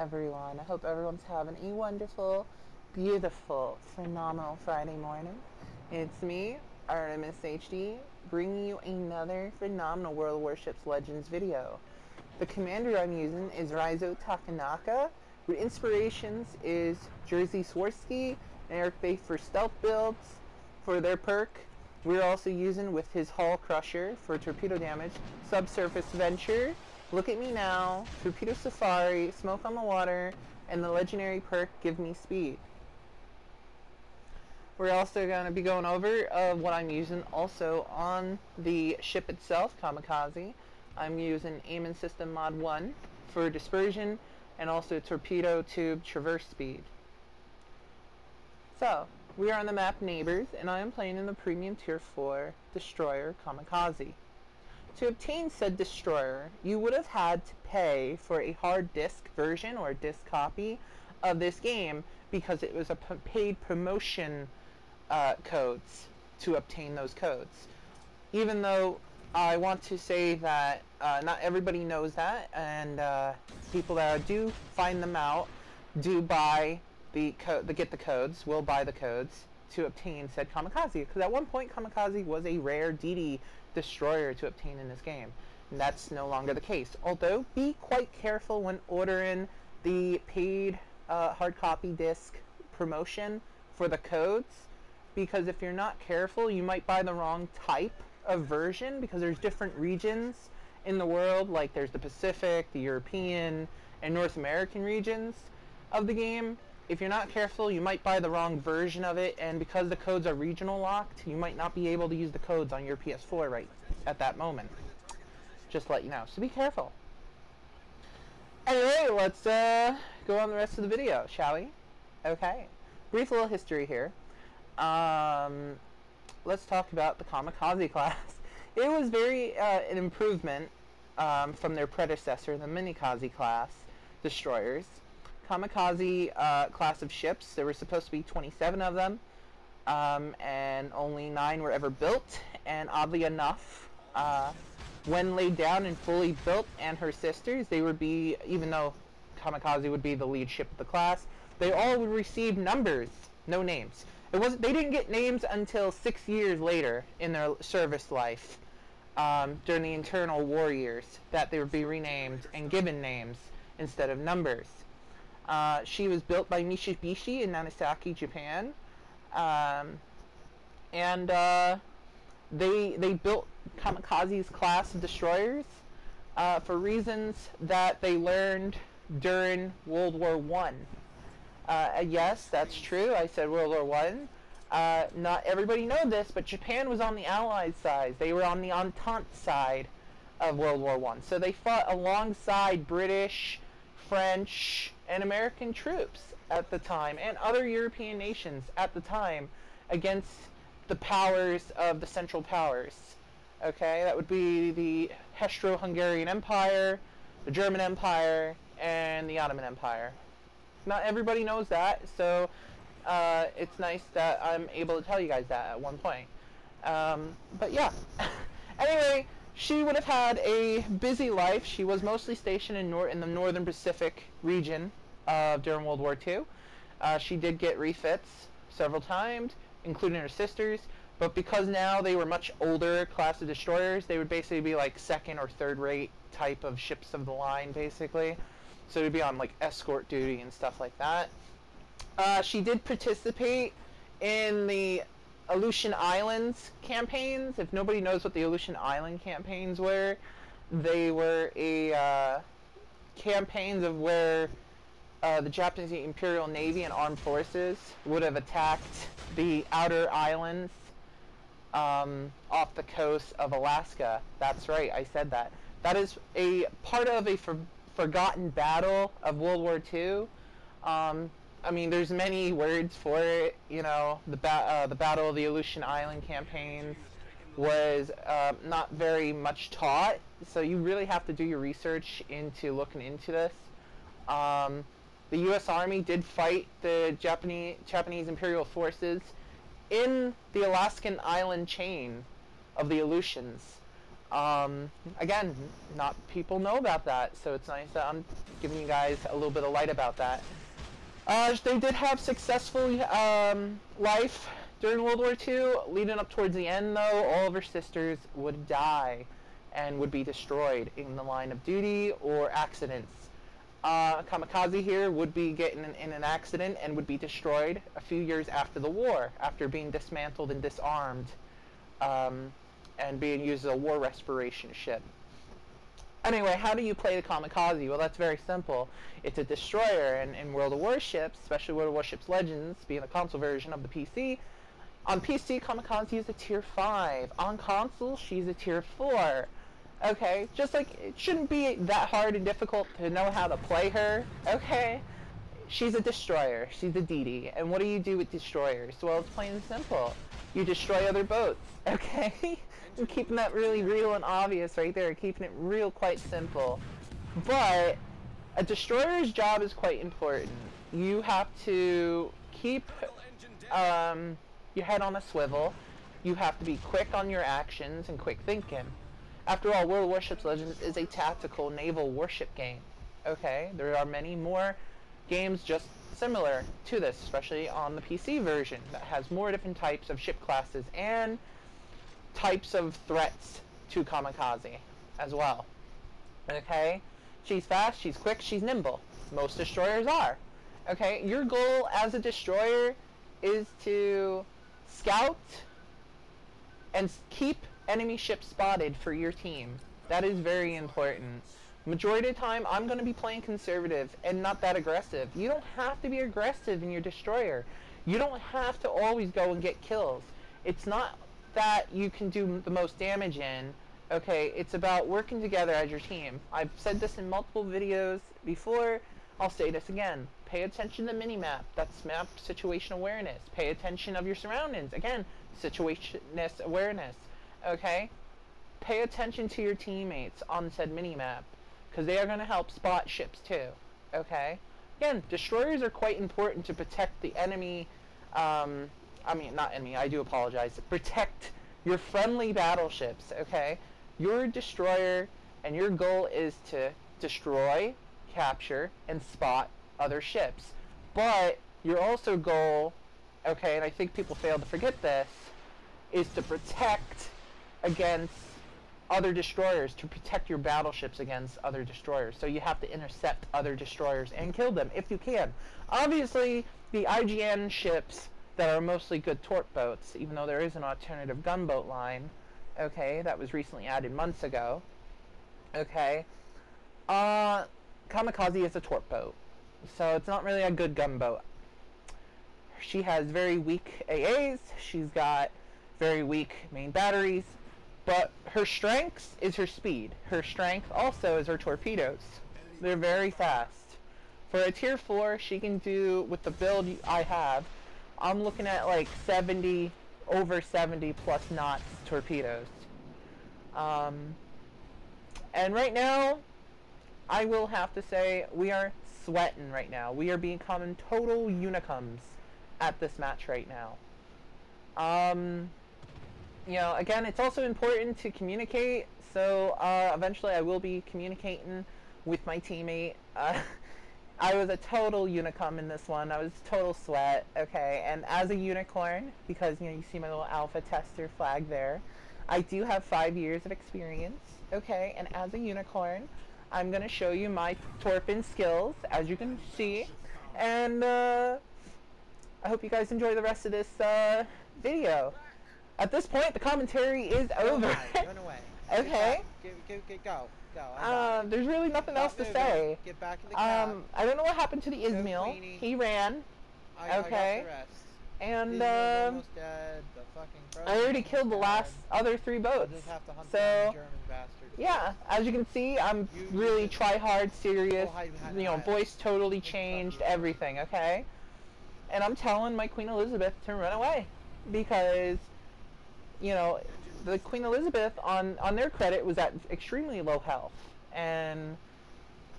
everyone. I hope everyone's having a wonderful, beautiful, phenomenal Friday morning. It's me, Artemis HD, bringing you another phenomenal World Warships Legends video. The commander I'm using is Raizo Takanaka. The inspirations is Jersey Swarovski and Eric Faith for stealth builds for their perk. We're also using with his Hull Crusher for torpedo damage, Subsurface Venture, Look at Me Now, Torpedo Safari, Smoke on the Water, and the legendary perk Give Me Speed. We're also going to be going over what I'm using also on the ship itself, Kamikaze. I'm using Aim System Mod 1 for dispersion and also torpedo tube traverse speed. So, we are on the map Neighbors, and I am playing in the Premium Tier 4 Destroyer Kamikaze. To obtain said destroyer, you would have had to pay for a hard disk version or a disk copy of this game because it was a paid promotion codes to obtain those codes. Even though I want to say that not everybody knows that, and people that do find them out do buy get the codes, will buy the codes to obtain said Kamikaze, because at one point Kamikaze was a rare DD destroyer to obtain in this game, and that's no longer the case. Although, be quite careful when ordering the paid hard copy disc promotion for the codes, because if you're not careful, you might buy the wrong type of version, because there's different regions in the world, like there's the Pacific, the European, and North American regions of the game. If you're not careful, you might buy the wrong version of it, and because the codes are regional locked, you might not be able to use the codes on your PS4 right at that moment. Just to let you know, so be careful. Anyway, let's go on the rest of the video, shall we? Okay, brief little history here. Let's talk about the Kamikaze class. It was an improvement from their predecessor, the Minikaze class destroyers. Kamikaze class of ships, there were supposed to be 27 of them, and only 9 were ever built, and oddly enough, when laid down and fully built, and her sisters, they would be, even though Kamikaze would be the lead ship of the class, they all would receive numbers, no names. They didn't get names until 6 years later in their service life, during the internal war years, that they would be renamed and given names instead of numbers. She was built by Mitsubishi in Nagasaki, Japan, and they built Kamikaze's class of destroyers for reasons that they learned during World War I. Yes, that's true. I said World War I. Not everybody knows this, but Japan was on the Allied side. They were on the Entente side of World War I. So they fought alongside British, French, and American troops at the time, and other European nations at the time, against the powers of the Central Powers. Okay, that would be the Austro-Hungarian Empire, the German Empire, and the Ottoman Empire. Not everybody knows that, so it's nice that I'm able to tell you guys that at one point. But yeah, anyway, she would have had a busy life. She was mostly stationed in the Northern Pacific region during World War II. She did get refits several times, including her sisters, but because now they were much older class of destroyers, they would basically be like second or third rate type of ships of the line, basically. So they'd be on like escort duty and stuff like that. She did participate in the Aleutian Islands campaigns. If nobody knows what the Aleutian Island campaigns were, they were campaigns of where the Japanese Imperial Navy and Armed Forces would have attacked the outer islands off the coast of Alaska. That's right, I said that. That is a part of a forgotten battle of World War II. I mean, there's many words for it. You know, the Battle of the Aleutian Island campaigns was not very much taught, so you really have to do your research into looking into this. The U.S. Army did fight the Japanese Imperial Forces in the Alaskan island chain of the Aleutians. Again, not people know about that, so it's nice that I'm giving you guys a little bit of light about that. They did have successful life during World War II. Leading up towards the end, though, all of her sisters would die and would be destroyed in the line of duty or accidents. Kamikaze here would be getting in an accident and would be destroyed a few years after the war, after being dismantled and disarmed, and being used as a war restoration ship. Anyway, how do you play the Kamikaze? Well, that's very simple. It's a destroyer, and in World of Warships, especially World of Warships Legends, being the console version of the PC, on PC, Kamikaze is a tier 5. On console, she's a tier 4. Okay, just like, it shouldn't be that hard and difficult to know how to play her, okay? She's a destroyer, she's a DD, and what do you do with destroyers? Well, it's plain and simple. You destroy other boats, okay? I'm keeping that really real and obvious right there, keeping it real quite simple. But a destroyer's job is quite important. You have to keep your head on a swivel. You have to be quick on your actions and quick thinking. After all, World of Warships Legends is a tactical naval warship game. Okay, there are many more games just similar to this, especially on the PC version, that has more different types of ship classes and types of threats to Kamikaze as well. Okay, she's fast, she's quick, she's nimble. Most destroyers are. Okay, your goal as a destroyer is to scout and keep enemy ships spotted for your team. That is very important. Majority of the time, I'm going to be playing conservative and not that aggressive. You don't have to be aggressive in your destroyer. You don't have to always go and get kills. It's not that you can do the most damage in. Okay, it's about working together as your team. I've said this in multiple videos before. I'll say this again. Pay attention to minimap. That's map situation awareness. Pay attention of your surroundings. Again, situationist awareness. Okay? Pay attention to your teammates on said minimap, because they are going to help spot ships too. Okay? Again, destroyers are quite important to protect the enemy, I mean, not enemy, I do apologize. Protect your friendly battleships, okay? You're a destroyer, and your goal is to destroy, capture, and spot other ships. But your also goal, okay, and I think people fail to forget this, is to protect against other destroyers, to protect your battleships against other destroyers. So you have to intercept other destroyers and kill them if you can. Obviously, the IGN ships that are mostly good torp boats, even though there is an alternative gunboat line, okay, that was recently added months ago, okay, Kamikaze is a torp boat, so it's not really a good gunboat. She has very weak AAs, she's got very weak main batteries, but her strength is her speed. Her strength also is her torpedoes. They're very fast. For a tier 4, she can do, with the build I have, I'm looking at like 70, over 70 plus knots torpedoes. And right now, I will have to say, we are sweating right now. We are becoming total unicums at this match right now. You know, again, it's also important to communicate, so eventually I will be communicating with my teammate. I was a total unicum in this one. I was total sweat, okay, and as a unicorn, because, you know, you see my little alpha tester flag there, I do have 5 years of experience, okay, and as a unicorn, I'm going to show you my torping skills, as you can see, and I hope you guys enjoy the rest of this video. At this point, the commentary is over. Run away. Okay. Go. There's really nothing else to say. Get back in the cab. I don't know what happened to the Ismail. He ran. Okay. I got the rest. And almost dead. The fucking I already killed the last other 3 boats. Just have to hunt So down German bastards. yeah, as you can see, I'm really try hard, serious. You know, voice totally changed, everything. Okay. And I'm telling my Queen Elizabeth to run away because, you know, the Queen Elizabeth, on their credit, was at extremely low health, and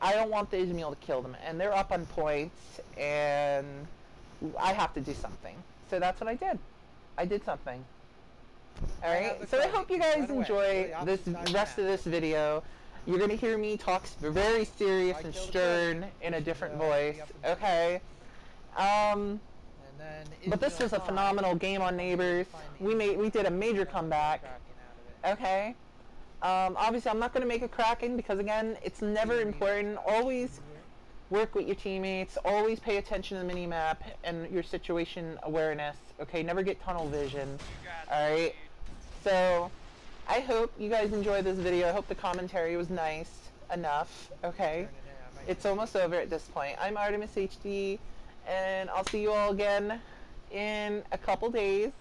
I don't want the Ismail to kill them, and they're up on points, and I have to do something. So that's what I did. I did something. Alright, so I hope you guys enjoy this rest of this video. You're gonna hear me talk very serious and stern in a different voice, okay? But this was a phenomenal game on Neighbors. We did a major comeback, okay? Obviously, I'm not gonna make a Kraken because again, it's never important. Always work with your teammates. Always pay attention to the minimap and your situation awareness. Okay, never get tunnel vision. All right. So, I hope you guys enjoyed this video. I hope the commentary was nice enough. Okay. It's almost over at this point. I'm Artemis HD, and I'll see you all again in a couple days,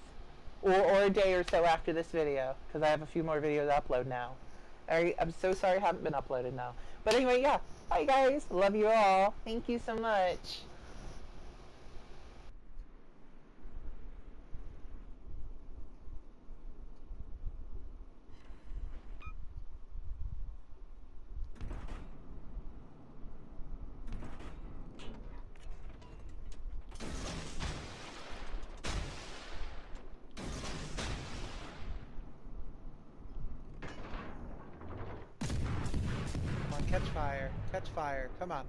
or a day or so after this video, because I have a few more videos to upload now. All right. I'm so sorry I haven't been uploaded now. But anyway, yeah. Bye guys, love you all. Thank you so much. Catch fire. Catch fire. Come on.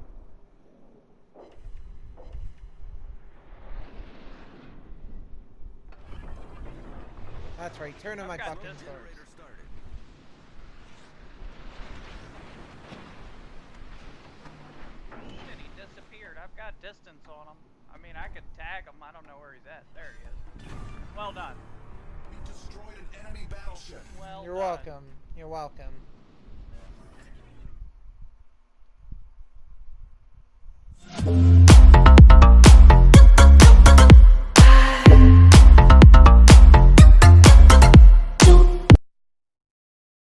That's right. Turn on my fucking sword. Shit, he disappeared. I've got distance on him. I mean, I could tag him. I don't know where he's at. There he is. Well done. We destroyed an enemy battleship. Well You're done. welcome. You're welcome.